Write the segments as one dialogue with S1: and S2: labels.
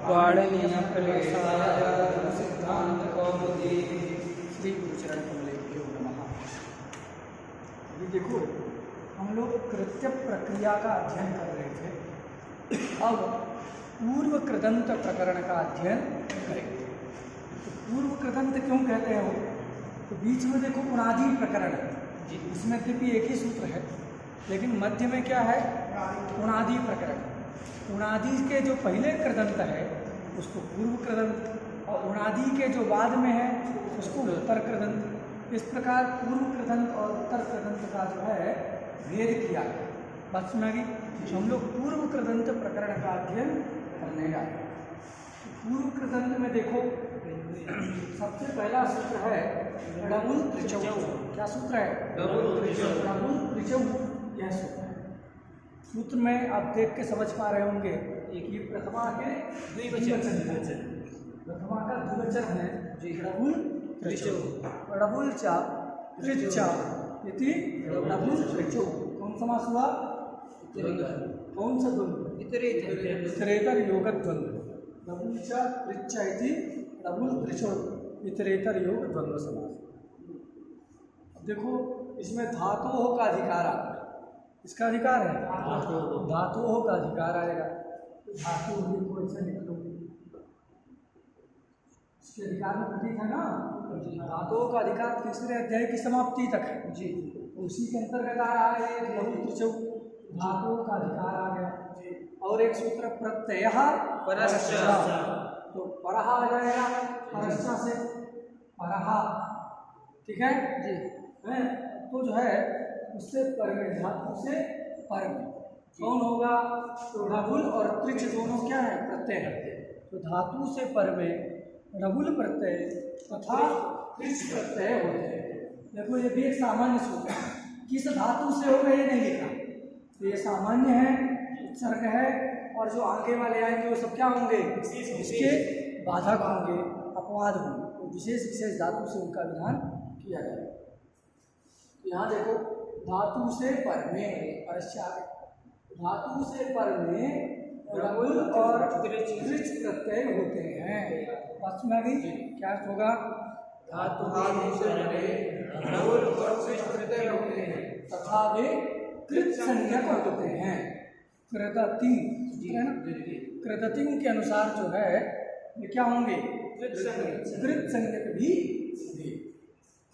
S1: पाणिनीय प्रवेशाय सिद्धांत कौमुदी श्री गुरुचरण कमलेभ्यो नमः। अभी देखो हम लोग कृत्य प्रक्रिया का अध्ययन कर रहे थे, अब पूर्व कृदंत प्रकरण का अध्ययन करेंगे। तो पूर्व कृदंत क्यों कहते हैं वो? तो बीच में देखो उणादि प्रकरण है, उसमें भी एक ही सूत्र है, लेकिन मध्य में क्या है? उणादि प्रकरण। उणादि के जो पहले कृदंत है उसको पूर्व कृदंत, और उणादि के जो बाद में है उसको उत्तर कृदंत। इस प्रकार पूर्व कृदंत और उत्तर कृदंत का जो है भेद किया गया। बात सुना गई? तो हम लोग पूर्व कृदंत प्रकरण का अध्ययन करने जा रहे हैं। पूर्व कृदंत में देखो सबसे पहला सूत्र है डबुल त्रिचौ। क्या सूत्र है? डबुल त्रिचौ। यह सूत्र है। सूत्र में आप देख के समझ पा रहे होंगे कि प्रथमा के द्विवचन, प्रथमा का द्विवचन है डबुल त्रिचौ। डबुल चा त्रिचा इति डबुल त्रिचौ। कौन समास हुआ? कौन सा द्वंद्व? इतरेतर योगक द्वंद्व। डबुल चा त्रिचा इति डबुल त्रिचौ इतरेतर योग द्वंद्व समास। अब देखो इसमें धातुओं का अधिकार आता है। इसका अधिकार है धातुओं का अधिकार आएगा। तो धातु को ऐसे लिख लो, इसके अधिकार में प्रतीक है ना। धातुओं का अधिकार तीसरे अध्याय की समाप्ति तक है जी। तो उसी के अंतर्गत आ रहा है डबुल त्रिचौ, धातुओं का अधिकार आ गया। और एक सूत्र प्रत्यय परश्चा, तो परहा आ जाएगा परश्चा से परहा, ठीक है जी। तो जो है उससे पर में, धातु से पर में कौन होगा? तो डबुल और त्रिच दोनों क्या है? प्रत्यय है। तो धातु से पर में डबुल प्रत्यय तथा त्रिच प्रत्यय होते हैं। देखो ये भी एक सामान्य सूत्र है, किस धातु से होगा ये नहीं लिखा, तो ये सामान्य है, उत्सर्ग है, और जो आगे वाले आएंगे वो सब क्या होंगे? इसके बाधक होंगे, अपवाद होंगे। तो विशेष विशेष धातु से उनका विधान किया जाएगा। यहाँ देखो धातु से पर में परश्चा, धातु से पर में डबुल और त्रिच प्रत्यय होते हैं। बात में आ गई? क्या अर्थ होगा? धातु से डबुल और त्रिच प्रत्यय होते हैं तथा वे कृत संज्ञक होते हैं। कृदति है ना, कृदति के अनुसार जो है ये क्या होंगे? कृत संज्ञक भी होंगे,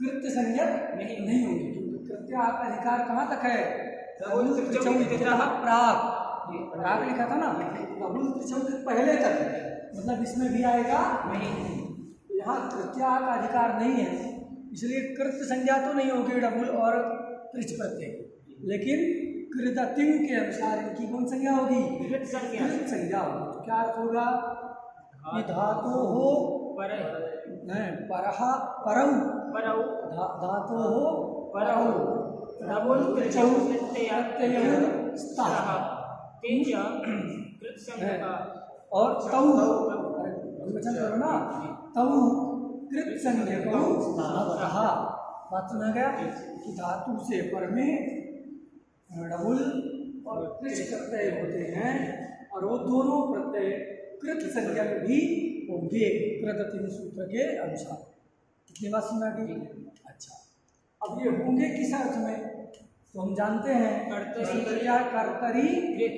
S1: कृत्य संज्ञक नहीं होंगे। कृत्य आपका अधिकार कहाँ तक है? प्राग लिखा था ना, डबुल त्रिचौ के पहले तक, मतलब इसमें भी आएगा नहीं। यहाँ कृत्या का अधिकार नहीं है, इसलिए कृत्य संज्ञा तो नहीं होगी डबुल और त्रिच प्रत्यय, लेकिन कृदतिं के अनुसार इनकी कौन संज्ञा होगी? कृत संज्ञा होगी। तो क्या अर्थ होगा कि धातु हो परहा परौ, धातु हो परौ डबुल त्रिचौ प्रत्यय स्तः और तौ, वचन करो ना, तौ कृत संज्ञको भवतः। बात सुना गया कि धातु से पर में डबुल और त्रिच प्रत्यय होते हैं, और वो दोनों प्रत्यय कृत संज्ञक भी होंगे कृदति सूत्र के अनुसार। कितनी बात सुना गई? अच्छा, अब ये होंगे किस अर्थ में? तो हम जानते हैं कर्तरी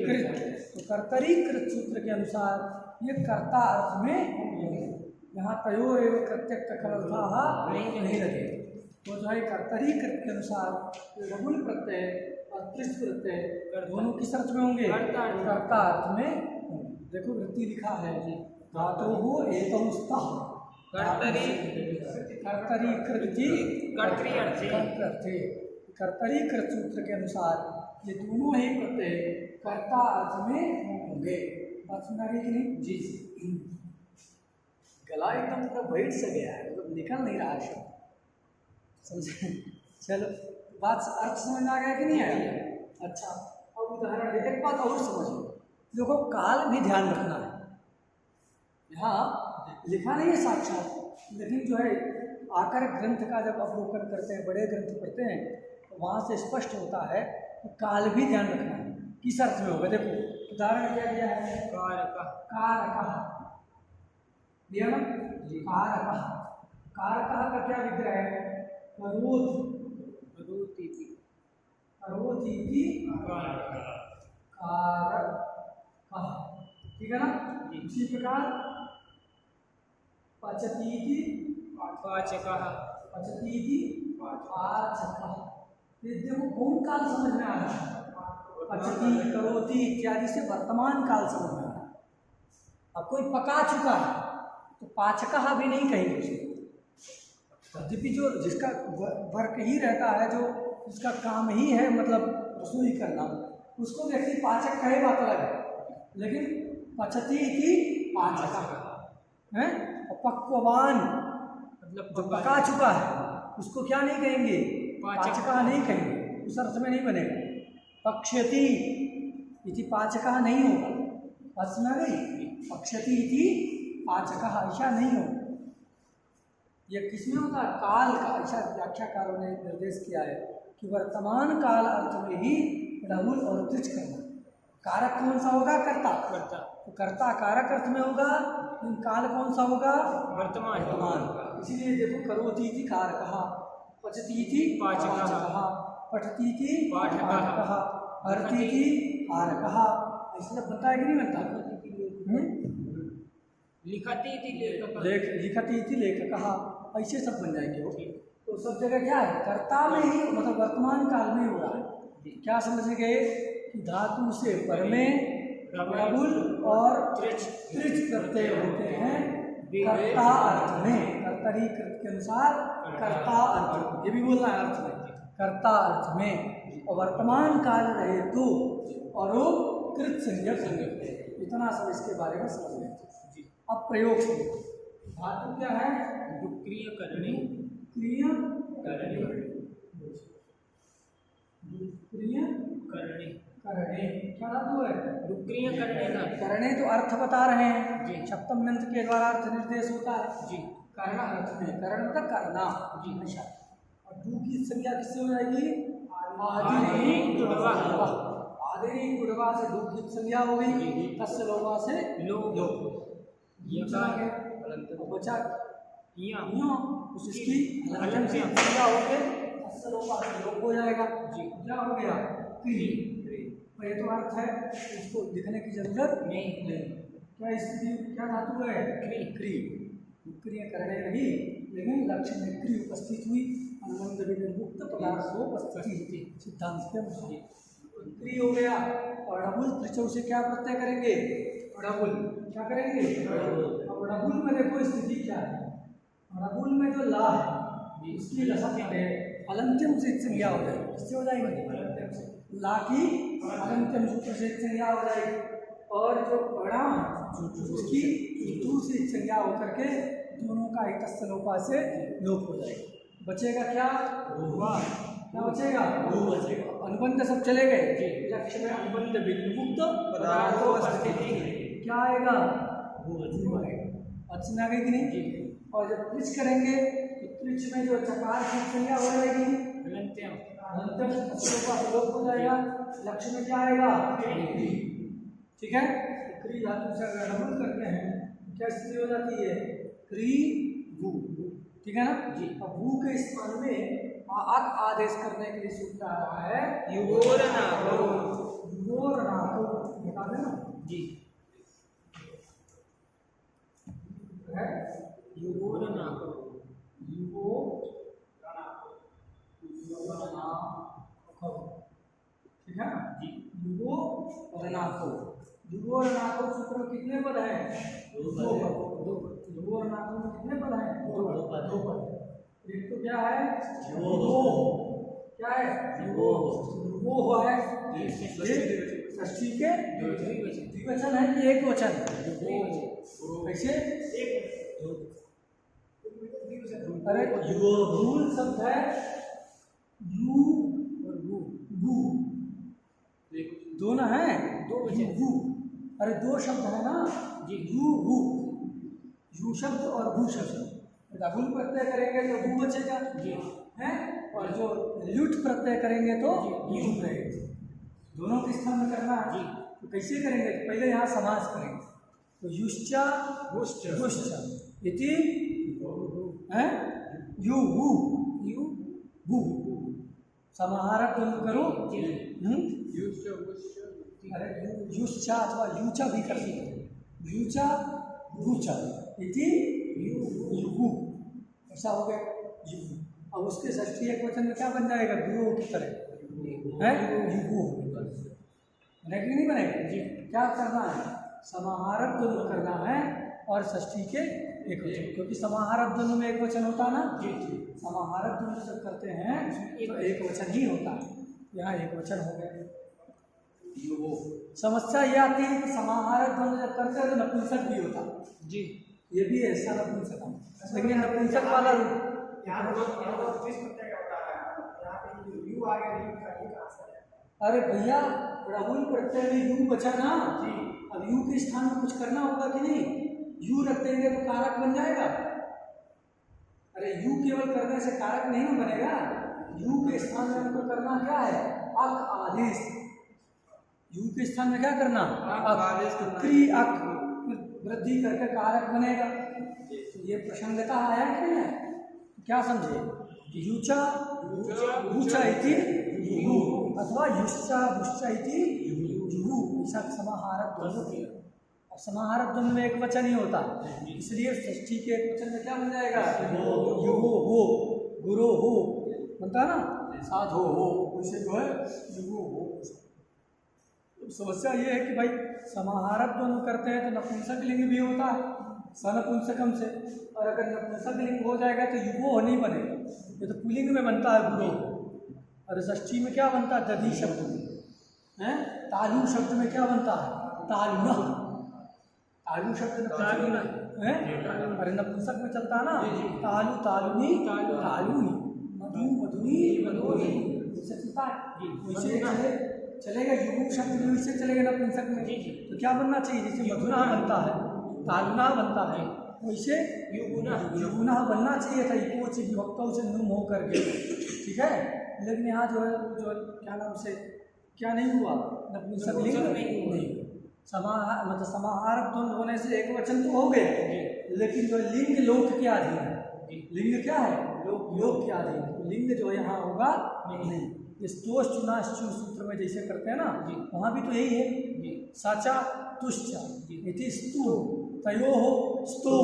S1: कृत, तो कर्तरी कृत सूत्र के अनुसार ये कर्ता अर्थ में होंगे। यहाँ तयो एवं प्रत्यक्ष खलथा नहीं लगे, तो जो है कर्तरी कृत के अनुसार डबुल प्रत्यय और त्रिच प्रत्यय दोनों किस अर्थ में होंगे? कर्ता अर्थ में होंगे। देखो वृत्ति लिखा है धातु हो एतौ स्तः कर्तरी कृति कर्तरी कृत सूत्र के अनुसार ये दोनों ही प्रत्यय कर्ता अर्थ में होंगे। बात सुना रही कि नहीं जी? गला एकदम पूरा बैठ से गया है, मतलब निकल नहीं रहा है, समझे? चलो बात अर्थ समझ आ गया कि नहीं आया? अच्छा, अब उदाहरण दे, एक बात और समझ लो। देखो काल भी ध्यान रखना है, यहाँ लिखा नहीं है साक्षात, लेकिन जो है आकर ग्रंथ का जब अवलोकन करते हैं, बड़े ग्रंथ पढ़ते हैं, तो वहाँ से स्पष्ट होता है कि काल भी ध्यान रखना है किस अर्थ में होगा। देखो उदाहरण क्या दिया है? कारक। दिया ना। कारकः, कारकः का क्या विग्रह है? करोति, कारकः, ठीक है ना। इसी प्रकार पचतीति,
S2: पाचकः,
S1: पाचकः। देखो कौन काल समझ में आ रहा है? पचती, करोति इत्यादि से वर्तमान काल समझ में आ रहा है। अब कोई पका चुका है तो पाचकः भी नहीं कहेंगे उसे। यद्यपि जो जिसका वर्क ही रहता है, जो जिसका काम ही है मतलब रसोई करना, उसको व्यक्ति पाचक कहेगा तो लगे, लेकिन पचती की पाचकः है। और पक्ववान मतलब जो पका चुका है उसको क्या नहीं कहेंगे? पाचकः नहीं कहेंगे, उस अर्थ में नहीं बनेगा। पक्ष्यति इति पाचकः नहीं होगा, पचना नहीं, पक्ष्यति इति पाचकः ऐसा नहीं होगा। यह किसमें होता है? काल का। ऐसा व्याख्याकारों ने निर्देश किया है कि वर्तमान काल अर्थ में ही रहुल और त्रिच करना। कारक कौन सा होगा? कर्ता। तो कर्ता कारक अर्थ में होगा, लेकिन काल कौन सा होगा? वर्तमान। इसीलिए देखो करोति इति कारकः, पचती इति पाचकः, पठती इति पाठकः, हरति इति हारकः। ऐसे सब बनता है कि नहीं बनता?
S2: लिखति इति लेखकः,
S1: लिखति इति लेखकः, ऐसे सब बन जाएंगे वो। तो सब जगह क्या है? कर्ता में ही मतलब वर्तमान काल में हो रहा है। क्या समझ गए? धातु से पर में रबुल और त्रिच प्रत्यय होते हैं कर्ता अर्थ में, कर्तरी कृत के अनुसार कर्ता अर्थ, ये भी बोलना है अर्थ में, कर्ता अर्थ में। और वर्तमान काल रहे तो और वो कृत संज्ञक संज्ञक। इतना सब इसके बारे में समझ लेते हैं। अब प्रयोग से धातु क्या है?
S2: दुक्रिय करणे,
S1: क्रिय करणे, करणे क्या धातु है?
S2: दुक्रिय करणे का
S1: करणे तो अर्थ बता रहे हैं
S2: जी।
S1: सप्तम यंत्र के द्वारा अर्थ निर्देश होता है
S2: जी।
S1: कर्ण अर्थ में, कर्ण मतलब करना जी। अच्छा, और दू की संज्ञा किससे हो जाएगी? आदिनी गुणवा। आदिनी गुणवा से दू की संज्ञा हो गई, तस्य लोभा से लोभ। बचा उसकी अलंकन से संज्ञा हो गई, तस्य लोभा से लोभ हो जाएगा जी। क्या हो गया? क्री। ये तो अर्थ है, इसको लिखने की जरूरत नहीं। क्या स्थिति, क्या धातु है? क्री। क्रिया करने रही, लेकिन लक्ष्य में क्री उपस्थित हुई, अनुबंध विनिर्मुक्त पदार्थोपस्थिति सिद्धांत के अनुसार क्री हो गया। और डबुल त्रिचौ से क्या प्रत्यय करेंगे? डबुल क्या करेंगे? अब डबुल में देखो स्थिति क्या है? डबुल में जो ला है उसकी लसत है अलंत्यम से संज्ञा हो जाएगी। किससे हो जाएगी? ला की अलंत्यम सूत्र से संज्ञा हो जाएगी। और जो बड़ा उसकी तू से संज्ञा होकर के दोनों का एक तस्लोपा से लोप हो जाएगा। बचेगा क्या? क्या बचेगा? अनुबंध सब चले गए। लक्ष्य में अनुबंध विनिर्मुक्त पदार्थोपस्थिति क्या आएगा? अच्छी आ गई कि नहीं? और जब त्रिच करेंगे तो त्रिच में जो चकार की संज्ञा हो जाएगी, अलंत्यम लोप हो जाएगा। लक्ष्य में क्या आएगा? ठीक है। क्री धातु से अगर डबल करते हैं तो क्या स्थिति हो जाती है? क्री भू। ठीक है ना जी। अब भू के स्थान में आग आदेश करने के लिए सूत्र आ रहा है युगोरनाको। युगोरनाको बता देना जी। है युगोरनाको, ठीक है ना जी। युगोरनाको, युगोरनाको सूत्र में कितने पद हैं? दो पद। युगोरनाको में कितने पद हैं? दो पद। एक तो क्या है? क्या है? युगो है षष्ठी के द्विवचन है कि एक वचन? कैसे? अरे मूल शब्द है यू और गु, दोनों है दो वचन। अरे दो शब्द है ना जी, यू गु, यू शब्द और भू शब्द। डबल प्रत्यय करेंगे तो भू बचेगा जी है, और जो ल्यूट प्रत्यय करेंगे तो यू रहेगा। दोनों के स्थान में करना है जी। तो कैसे करेंगे? पहले यहाँ समास करेंगे। तो युश्चा
S2: गुश्च
S1: इति हैं यू हु
S2: यू
S1: हु समाहारक द्वंद्व करो अरे युश्चा अथवा यूचा भी कर सकते हैं यूचा गुचा इति युहु ऐसा हो गया युहु। अब उसके षष्ठी एक वचन में क्या बन जाएगा गुरु की तरह है युहु बनेगा कि नहीं बनेगा जी। क्या करना है समाहारक द्वंद्व करना है और षष्ठी के एक वचन क्योंकि समाहारक द्वंद्व में एक वचन होता है ना जी समाहारक द्वंद्व जब करते हैं तो एक वचन ही होता है यहाँ एक वचन हो गया। समस्या ये आती है कि समाहारक द्वंद्व जब करते हैं तो नपुंसक भी होता है जी ये भी है ऐसा नपुंसक लेकिन नपुंसक वाला अरे भैया राहुल प्रत्यय में यू बचा ना जी अब यू के स्थान में कुछ करना होगा कि नहीं यू रख देंगे तो कारक बन जाएगा। अरे यू केवल करने से कारक नहीं ना बनेगा यू के स्थान में हमको करना क्या है अक आदेश यू के स्थान में क्या करना क्री अक वृद्धि करके कारक बनेगा। तो ये प्रसंगता आया कि नहीं क्या समझे यूचा यूचा इति युहु अथवा युश्चा बुश्चा इति युहु ऐसा समाहारक द्वंद्व और समाहारक द्वंद्व में एक वचन ही होता इसलिए षष्ठी के एक वचन में क्या बन जाएगा युहो हो गुरु हो बनता ना साधो हो उसे जो है युहो हो। समस्या ये है कि भाई समाहारक द्वंद्व करते हैं तो नपुंसक लिंग भी होता है सनपुंसकम से और अगर नपुंसक लिंग हो जाएगा तो युगो नहीं बनेगा ये तो पुलिंग में बनता है गुरु और षष्ठी में क्या बनता है दधी शब्द में है तालु शब्द में क्या बनता है तालुना तालु शब्द है अरे नपुंसक में चलता है ना तालु तालुनी तालुनी मधु मधुनी मधुनी चलता है वैसे चलेगा युगु शब्द में वैसे चलेगा नपुंसक में तो क्या बनना चाहिए जैसे मधुना बनता है तालुना बनता है वैसे युगुना बनना चाहिए था इको से विभक्तों से नुम हो करके ठीक है लेकिन यहाँ जो है जो क्या नाम से क्या नहीं हुआ नपुंसक लिंग नहीं मतलब समाहारक द्वंद्व होने से एक वचन तो हो गए लेकिन जो लिंग लोक के अधीन है लिंग क्या है लोक के अधीन है तो लिंग जो यहाँ होगा नहीं इस तोष चुना सूत्र में जैसे करते हैं ना वहाँ भी तो यही है साचा तुष्चा इति स्तु तयो हो स्तो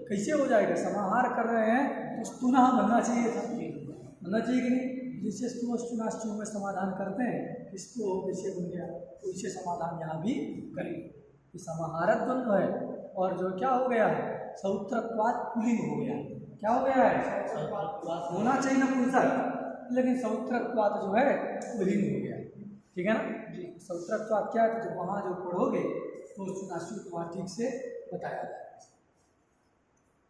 S1: कैसे हो जाएगा समाहार कर रहे हैं तो स्तुना बनना चाहिए था बनना चाहिए कि नहीं जैसे स्तुनाश्चु में समाधान करते हैं किसको कैसे बन गया तो इसे समाधान यहाँ भी करेंगे समाहारक द्वंद्व है और जो क्या हो गया है सौत्रत्वात् पुलिंग हो गया क्या हो गया है होना चाहिए नपुंसक लेकिन सौत्रत्वात् जो है पुलिंग हो गया ठीक है ना जी। सौत्रत्वात् क्या है जब वहाँ जो पढ़ोगे तो चुनाशु को वहाँ ठीक से बताया जाएगा।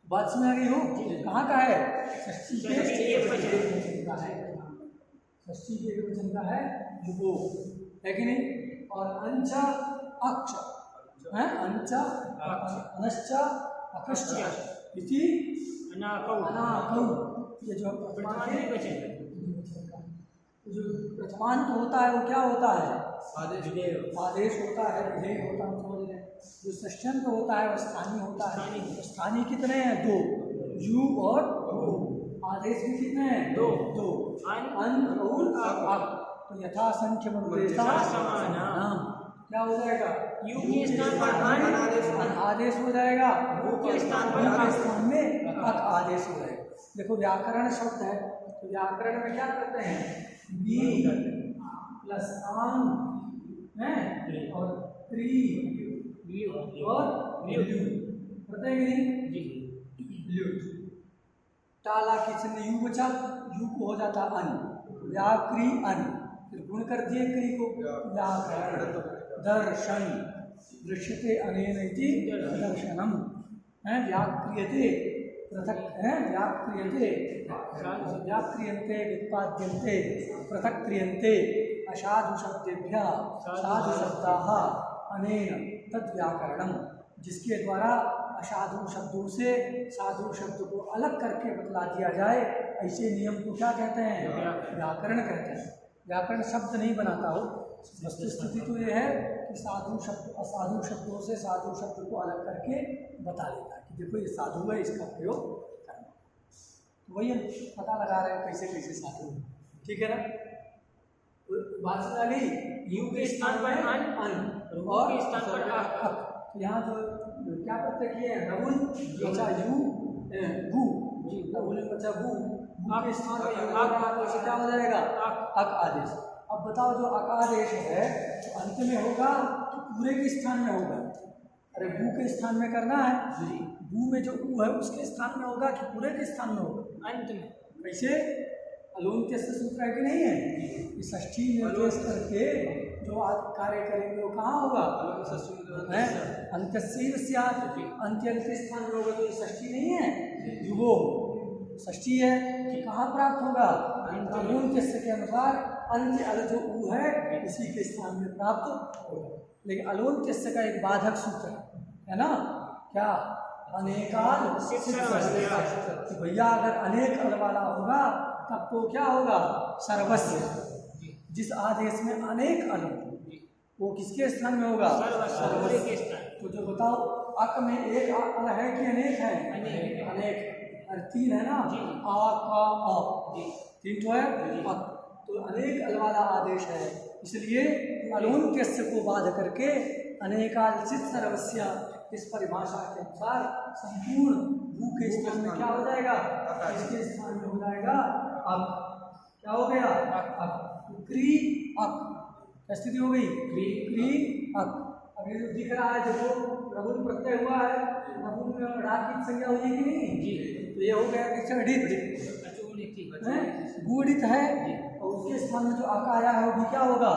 S1: बात समझ आ गई हो कहाँ का है षष्ठी के एक वचन का है षष्ठी के एक वचन का है युगो है कि नहीं और अंचा अक्ष है अंचा अनश्चा अकश्च इति अनाकौ ये जो जो प्रथमांत होता है वो क्या होता है आदेश होता है विधेय होता है समझ रहे जो षष्ठ्यंत होता है वो स्थानीय होता है तो स्थानीय कितने हैं दो यू और आदेश भी कितने हैं दो अंत और तो यथा संख्य नाम क्या हो जाएगा
S2: यू के स्थान पर
S1: आदेश हो जाएगा
S2: यू के स्थान
S1: में आदेश हो जाएगा। देखो व्याकरण शब्द है तो व्याकरण में क्या करते हैं बी प्लस आन है और त्रि और टाला की चिन्ह यू बचा यू को हो जाता अन व्याक्री अन फिर गुण कर दिए क्री को व्याकरण दर्शन दृश्यते अनेन इति दर्शनम है व्याक्रियते पृथक है व्याक्रियते व्याक्रियन्ते व्युत्पाद्यन्ते पृथक क्रियन्ते असाधु शब्देभ्यः साधु शब्दाः अनेन तद व्याकरणम जिसके द्वारा असाधु शब्दों से साधु शब्द को अलग करके बतला दिया जाए ऐसे नियम को क्या कहते हैं व्याकरण कहते हैं। व्याकरण शब्द नहीं बनाता हो वस्तुस्थिति तो ये है कि साधु शब्द असाधु शब्दों से साधु शब्द को अलग करके बता देता है कि देखो ये साधु है, इसका प्रयोग करना। तो वही हम पता लगा रहे हैं कैसे कैसे साधु है, ठीक है ना। बात समझ आ गई।
S2: यू के स्थान पर
S1: अन
S2: और के स्थान पर
S1: अक। तो यहाँ जो क्या प्रत्यय किए हैं, रबुल बचा यू गु जी, रबुल बचा गु के स्थान पर यू आक क्या हो जाएगा, अक आदेश। अब बताओ जो अक आदेश है तो अंत में होगा कि पूरे के स्थान में होगा? अरे गु के स्थान में करना है जी, गु में जो उ है उसके स्थान में होगा कि पूरे के स्थान में होगा? अंत में। कैसे? अलोन्त्य से सूत्र है कि नहीं है कि षष्ठी निर्देश करके जो कार्य करेंगे वो कहाँ होगा, अंत्यस्य अंत्य के स्थान में होगा। तो ये षष्ठी नहीं है, युगो षष्ठी है कि कहाँ प्राप्त होगा, अलोन्त्य के अनुसार अंत्य अल जो उ है उसी के स्थान में प्राप्त होगा। लेकिन अलोन्त्य का एक बाधक सूत्र है ना, क्या, अनेकाल तो भैया अगर अनेक अल वाला होगा तब तो क्या होगा, सर्वस्व। जिस आदेश में अनेक अल वो किसके स्थान में होगा, सर्वस्व। तो जो बताओ अक में एक अल है कि अनेक है, अनेक और तीन है ना, आ का अ तीन तो है अक, तो अनेक अल वाला आदेश है। इसलिए अलोन्त्य को बाध करके अनेकालचित सर्वस्या इस परिभाषा के अनुसार संपूर्ण भू के स्थान में क्या हो जाएगा, इसके स्थान में हो जाएगा अब। क्या हो गया, अब क्री अक स्थिति हो गई, क्री अक। अब ये जो दिख रहा है देखो रघुन प्रत्यय हुआ है, रघुन में रा की संज्ञा हुई कि नहीं जी, तो ये हो गया कि गुणित है और उसके स्थान में जो अक आया है वो भी क्या होगा,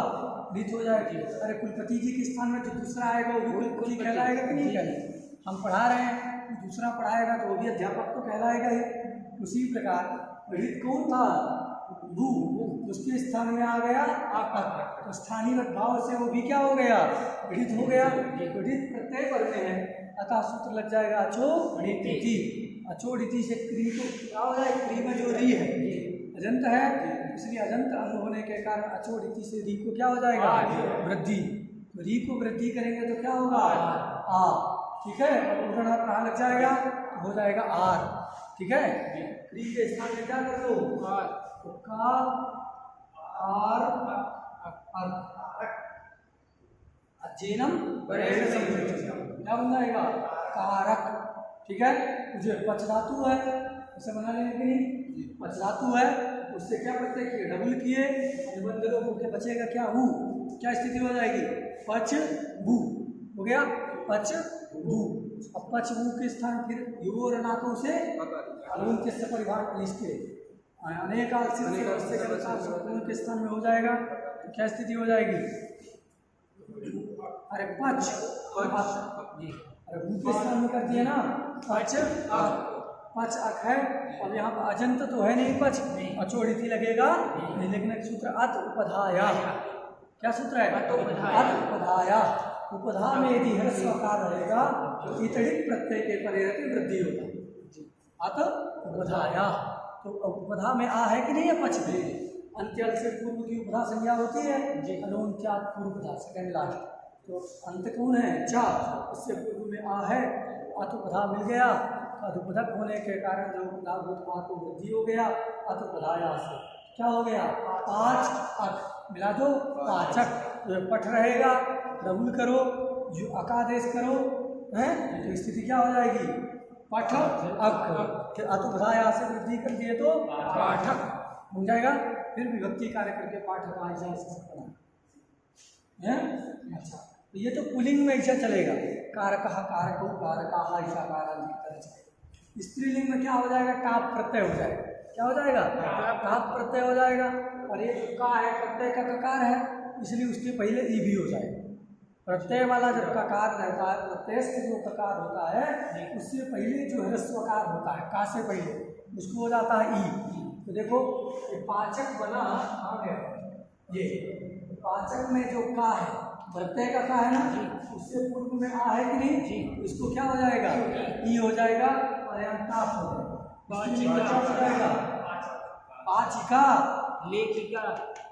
S1: रित हो जाएगी। अरे कुलपति जी के स्थान में जो दूसरा आएगा वो भी कुलपति कहलाएगा कि नहीं कहलाएगा? हम पढ़ा रहे हैं, दूसरा पढ़ाएगा तो वो भी अध्यापक तो कहलाएगा ही। उसी प्रकार रित कौन था, भू, उसके स्थान में आ गया अक, तो स्थानीय भाव से वो भी क्या हो गया, रित हो गया। रित प्रत्यय पर में है, अतः सूत्र लग जाएगा अचोड़िति। अचोड़िति से क्री को क्या हो जाए, क्री में जो री है अजंत है, इसलिए अजंत अंग होने के कारण अचोड़िति से री को क्या हो जाएगा, वृद्धि। तो री को वृद्धि करेंगे तो क्या होगा, आ, ठीक है। उदाहरण कहाँ लग जाएगा, तो हो जाएगा आर, ठीक है। क्री के स्थान में क्या कर लो, तो का आर अजेनम क्या बन जाएगा, कारक, ठीक है। जो पच धातु है उसे बना लेंगे कि नहीं, पच धातु है उससे क्या प्रत्यय किए, डबल किए, निबंध लो तो क्या बचेगा, क्या हु, क्या स्थिति हो जाएगी, पच भू हो गया, पच भू। अब पच भू के स्थान फिर युगो रना को उसे अलोन्त्य से परिभाषा इसके अनेकाल के स्थान में हो जाएगा। तो क्या स्थिति हो जाएगी, अरे पच, अरे भू के स्थान में कर दिए ना, पच पच अक है। अब यहाँ पर अजंत तो है नहीं, पच अचोड़िति लगेगा नहीं, लेकिन एक सूत्र अत उपधाया, क्या सूत्र है, अत उपधाया। उपधा में यदि ह्रस्व आकार रहेगा तो इतड़ित प्रत्यय के परे रहती वृद्धि होता है, अत उपधाया। तो उपधा में आ है कि नहीं है, पच में अंत्यल से पूर्व की उपधा संज्ञा होती है, अलोन्त्यात् पूर्वधा सेकंड लास्ट। तो अंत कौन है, चा, इससे पूर्व में आ है, अतुपधा मिल गया। अधुपधक होने के कारण जो उपधाभूत आ को वृद्धि हो गया, अतुपधाया से क्या हो गया, पाँच अक मिला दो पाचक, तो पठ रहेगा, डबल करो, जो अकादेश करो है तो स्थिति क्या हो जाएगी, पठ अक। अतुपधाया से वृद्धि कर दिए तो पाठक हो जाएगा। फिर विभक्ति कार्य करके पाठक ऐसा है। अच्छा, तो ये तो पुलिंग में ऐसा चलेगा, कारक कारको कारका ऐसा कारक। स्त्रीलिंग में क्या हो जाएगा, टाप प्रत्यय हो जाएगा, क्या हो जाएगा, टाप प्रत्यय हो जाएगा। और ये जो का है प्रत्यय का ककार है, इसलिए उसके पहले ई भी हो जाएगा। प्रत्यय वाला जब ककार रहता है, प्रत्ययस्थ जो ककार होता है उससे पहले जो ह्रस्वकार होता है का से पहले, उसको हो जाता है ई। तो देखो ये पाचक बना आ गया, ये पाचक में जो का है प्रत्यय का का है ना, उससे पूर्व में आ है कि नहीं, इसको क्या हो जाएगा, ई हो जाएगा और यहाँ टाप हो जाएगा। पाचिका
S2: लेखिका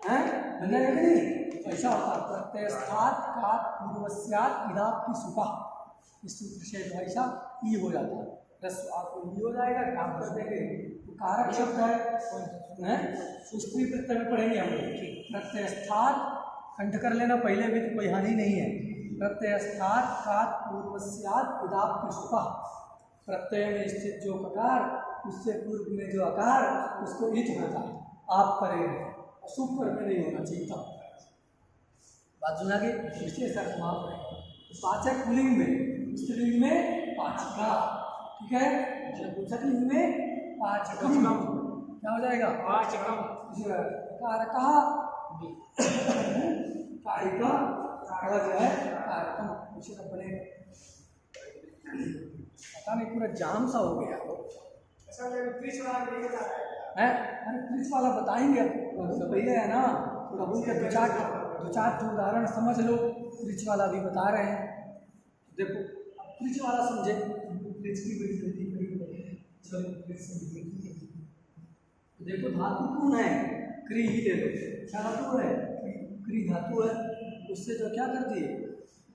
S1: है, बन जाएगा कि नहीं? ऐसा होता है प्रत्ययस्थात का पूर्वस्यात् इदाप्ति सुपा, इस सूत्र से ऐसा ई हो जाता है। रस आपको ई हो जाएगा, काम कर देंगे तो कारक शब्द है, सुस्त्री प्रत्यय में पढ़ेंगे हम लोग। प्रत्ययस्थात कंठ कर लेना पहले भी, तो कोई हानि नहीं है। प्रत्ययस्थात का पूर्वस्यात् इदाप्ति सुपा, प्रत्यय में स्थित जो ककार उससे पूर्व में जो आकार उसको इत होता है, आप परे अशुभ पर में नहीं होना चाहिए। तब बात सुना कि इसलिए सर वहाँ पर पाचक पुलिंग में, स्त्रीलिंग में पाचिका, ठीक है। नपुंसक लिंग में पाचकम, क्या हो जाएगा?
S2: पाचकम।
S1: कारका कारिका और जो है कारकम, उसी का बनेगा। पता नहीं पूरा जाम सा हो गया है। अरे त्रिच वाला बताएंगे तो पहले है ना, प्रभु के दो चार उदाहरण समझ लो। त्रिच वाला भी बता रहे हैं, देखो त्रिच वाला समझे। त्रिच की देखो धातु कौन है? क्री ही ले लो, क्या धातु है? क्री धातु है। उससे जो क्या कर दिए,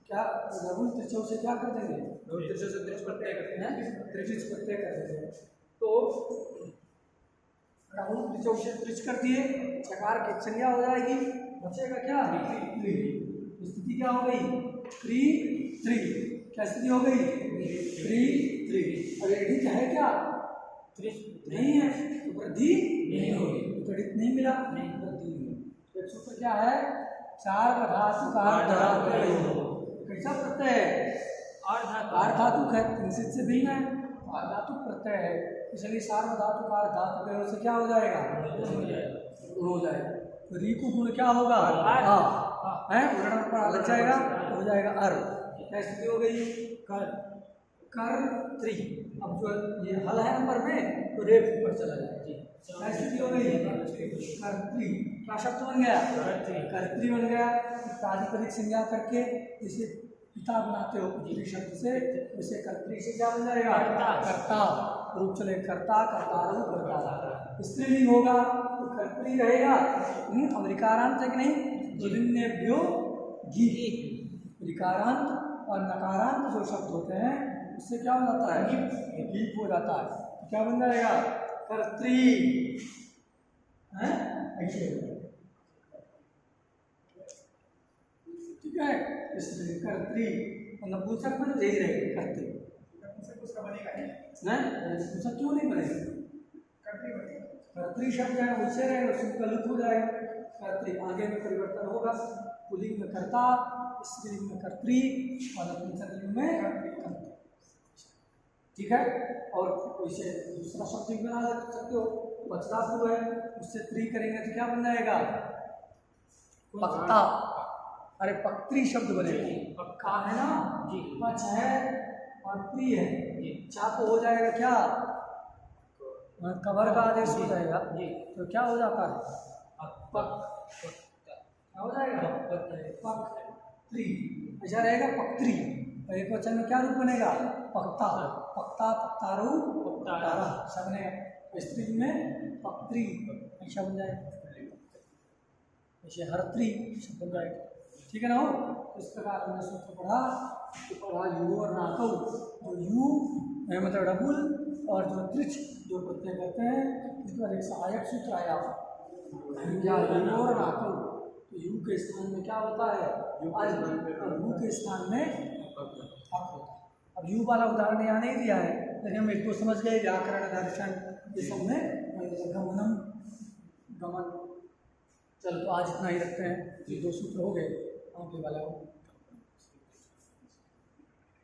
S1: क्या रघुल त्रिचौ से क्या कर देंगे? त्रिच प्रत्यय कर देंगे। तो राहुल त्रिचौ से त्रिच कर दिए, चकार की संज्ञा हो जाएगी, बचेगा क्या? स्थिति क्या हो गई? क्री त्रि, क्या स्थिति हो गई? क्री त्रि। अरे अधिक है क्या? नहीं है, तो वृद्धि नहीं होगी, तो अधिक नहीं मिला, नहीं वृद्धि नहीं। एक सूत्र क्या है? चार धातु का कैसा प्रत्यय है? आर्धातुक है, निश्चित से भिन्न है, आर्धातुक प्रत्यय है, इसलिए सार्वधातुक आर्धातुक से क्या हो जाएगा? हो जाएगा। तो री को गुण क्या होगा? है, उदाहरण पर लग जाएगा, हो जाएगा अर। क्या स्थिति हो गई? कर कर त्रि। अब जो ये हल है नंबर में, तो रेप ऊपर चला जाएगा। क्या स्थिति हो गई? कर्त्री। क्या शब्द बन गया? कर्त्री बन गया। प्रातिपदिक संज्ञा करके इसे पिता बनाते हो पिछले शब्द से, इसे कर्त्री से क्या बन जाएगा? कर्ता। रूप चले कर्ता, कर्तारु, कर्ता। स्त्रीलिंग होगा तो कर्त्री रहेगा। अमरिकारांत है कि नहीं? जिन्नेभ्यो गी। रिकारांत और नकारांत जो शब्द होते हैं उससे क्या हो जाता है? गीप हो जाता है। तो क्या बन जाएगा? कर्त्री। ऐसे ठीक है, इसलिए कर्त्री। नपुंसक में तो यही रहेगा कर्त्री। नपुंसक क्यों नहीं बनेगा? कर्त्री शब्द है वैसे रहेगा, उसका लुप्त हो जाएगा। कर्त्री आगे में परिवर्तन होगा, पुल्लिंग में कर्ता, स्त्रीलिंग में कर्त्री और नपुंसकलिंग में कर्त्री, ठीक है। और वैसे दूसरा शब्द बना सकते हो, पचधातु है, उससे त्रि करेंगे तो क्या बन जाएगा? पक्ता। अरे पक्त्री शब्द बनेगा, पक्का है ना जी, पच है और प्री है जी, चा तो हो जाएगा क्या? कबर का आदेश हो जाएगा जी, तो क्या हो जाता है? पक। क्या हो जाएगा? पक्त्री। ऐसा रहेगा पक्त्री। और एक वचन में क्या रूप बनेगा? पक्ता। पक्ता, पक्तारू, पक्तारा सब बनेगा। स्त्री में पक्त्री ऐसा बन जाएगा, ऐसे हरत्री सब बन जाएगा, ठीक है ना हो। इस प्रकार हमने सूत्र पढ़ा, तो पढ़ा यू और नाकौ। तो यू मतलब डबुल और जो त्रिच जो प्रत्यय करते हैं, इस पर एक सहायक सूत्र आया या यू और नाकौ। तो यू के स्थान में क्या होता है? और यू के स्थान में अप होता है। अब यू वाला उदाहरण यहाँ नहीं दिया है, लेकिन हम एक को समझ गए, व्याकरण दर्शन ये सब में गमनम गमन। चल तो आज इतना ही रखते हैं, ये 2 सूत्र हो गए, आगे वाला हो।